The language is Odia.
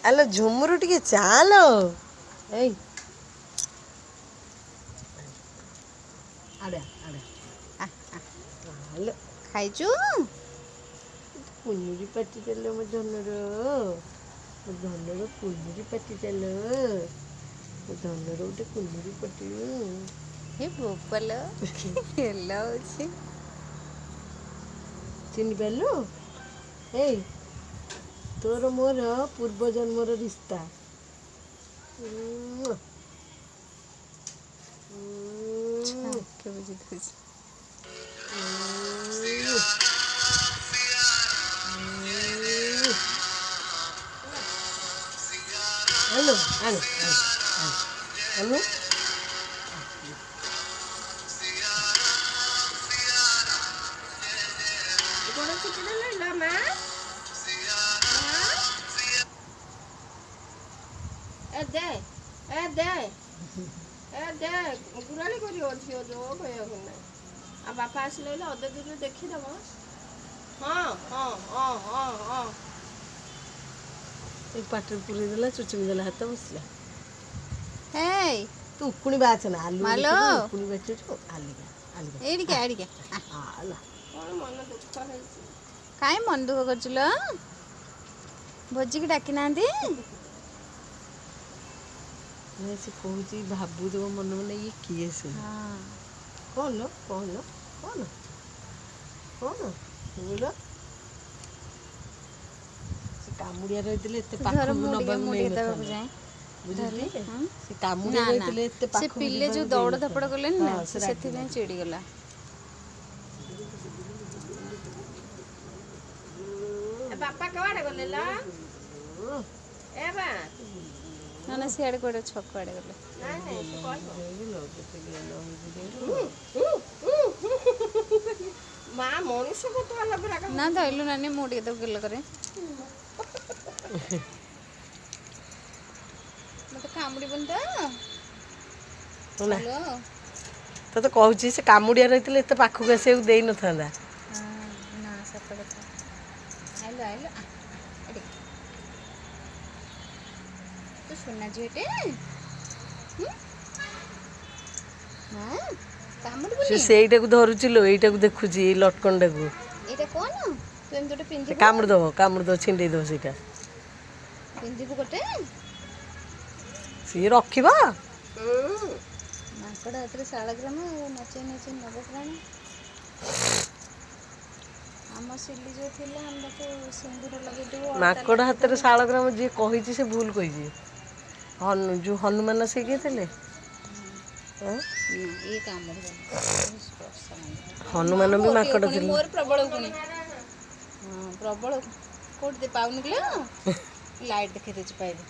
ଆଲୋ ଝୁମୁରୁ ଟିକେ ଚାଲୋ ଏଇ ଆଡ଼େ ଆଡ଼େ ଆଲୋ ଖାଇଛୁ? କୁନୁରି ପାଟି ଚାଲ ମୋ ଧନର କୁନୁରି ପାଟି ଚାଲ ମୋ ଧନର ଗୋଟେ କୁନୁରି ପାଟି। ଏ ବୋପାଲୋ ହେଲା ହଉଛି। ଚିହ୍ନି ପାରିଲୁ? ଏଇ ତୋର ମୋର ପୂର୍ବ ଜନ୍ମର ରିସ୍ତା। ଛାକେ ବୁଝିଦେଉଛି। ଆଲୋ ଆଲୋ ଆଲୋ ଗୋଡ଼ ଚିପି ଦେଲେ ଲୋ ମା। ଏ ଦେ ଏ ଦେ ଏ ଦେ ଗୁରାଣି କରିବ ଝିଅ ଯୋ କହିବାକୁ ନାହିଁ। ଆଉ ବାପା ଆସିଲେ ହେଲେ ଅଧେ ଦିନରେ ଦେଖିଦବ। ହଁ ହଁ ହଁ ହଁ ହଁ। ଏ ପାଟିରେ ପୁରେଇ ଦେଲା ଚୁଚୁମି ଦେଲା ହାତ ବସିଲା। ହେଇ ତୁ ଉକୁଣି ବାଛନା ଆଲୁଅ ମାଲୋ ଦେଖିକି ଉକୁଣି ବାଛୁଛୁ ଆଲିକା ଏଇଠିକି ଏଇଠିକି ଆଲୋ କ'ଣ ମନ ଦୁଃଖ ହେଇଛି? କାଇଁ ମନ ଦୁଃଖ କରୁଛୁ ଲୋ? ଭୋଜିକି ଡାକି ନାହାନ୍ତି? ନାଇଁ ସେ କହୁଛି ଭାବୁଥିବ ମନେ ମନେ ଇଏ କିଏ ସେ? ହଁ କଣ କଣ କଣ କଣ ଶୁଣିଲ? ସେ କାମୁଡ଼ିଆ ରହିଥିଲେ ଏତେ ତୁ ଧର ପାଖକୁ ନବାକୁ ମୁଁ ଟିକେ ତା ପାଖକୁ ନେଇନଥାନ୍ତା। ଯାଏଁ ବୁଝିଲୁଟି? ଧରିଲି ହଁ ସେ କାମୁଡ଼ିଆ ନା ନା ରହିଥିଲେ ଏତେ ସେ ପାଖକୁ ପିଲେ ଯିବାକୁ ଯେଉଁ ଦୌଡ଼ ଧାପଡ଼ ଦେଇନଥାନ୍ତା। କଲେନି ନା ହଁ ସେ ରାଗିଲା ସେଥିପାଇଁ ଟିକେ। ଚିଡ଼ିଗଲା। ଏ ବାପା କୁଆଡ଼େ ଗଲେ ଲୋ? ଏ ବା ନା ନା ସିଆଡ଼େ କୁଆଡ଼େ ଛକ ଆଡ଼େ ଗଲେ। ନାଇଁ ନାଇଁ ସେ କହିବ। ମା ମଣିଷକୁ ତୁ ଅଲଗା ରାଗ ନା ହଉଛୁ ଧଇଲୁ ନାନି ମୁଁ ଟିକେ ତାକୁ ଗେଲ କରେ। ମତେ କାମୁଡ଼ିବନି ତ? ହେଲା ହ୍ୟାଲୋ ତତେ କହୁଛି ସେ କାମୁଡ଼ିଆ ରହିଥିଲେ ଏତେ ପାଖକୁ ଆସିବାକୁ ଦେଇନଥାନ୍ତା। ହଁ ନା ସତ କଥା। ଆଇଲୁ ଆଇଲୁ ଏଠିକି। ତୁ ସୁନା ଝିଅଟେ? ହଁ ସେ କାମୁଡ଼ିବୁନି? ସେଇଟାକୁ ଧରୁଛି ଲୋ ଏଇଟାକୁ ଦେଖୁଛି ଏଇ ଲଟକନଟାକୁ। ଏଇଟା କଣ ତୁ ଏମିତି ଗୋଟେ ସେ ପିନ୍ଧିବୁ? କାମୁଡ଼ି ଦବ ଛିଣ୍ଡେଇ ଦବ ସେଇଟା। ପିନ୍ଧିବୁ ଗୋଟେ? ସିଏ ରଖିବ? ମାଙ୍କଡ଼ ହାତରେ ଶାଳଗ୍ରାମ ଆଉ ନଚେଇ ନଚେଇ ନବ ପ୍ରାଣ। ଆମ ସିଲି ଯୋଉ ଥିଲା ଆମେ ତାକୁ ସିନ୍ଦୁର ଲଗେଇ ମାଙ୍କଡ଼ ହାତରେ ଶାଳଗ୍ରାମ ଯିଏ କହିଛି ସେ ଭୁଲ କହିଛି। ଯୋଉ ହନୁମାନ ସେ କିଏ ଥିଲେ? ନା ଇଏ କାମୁଡ଼ିବନି ସ୍ପର୍ଶ ମା ହନୁମାନ ବି ମୋର ଟିକେ ମାଙ୍କଡ଼ ଉକୁଣି ଥିଲେ। ମୋର ପ୍ରବଳ ଉକୁଣି। ହଁ ପ୍ରବଳ କୋଉଠି ପାଉନି କିଲୋ ଲାଇଟ୍ ଦେଖେଇ ଦଉଛି ପାଇବୁ।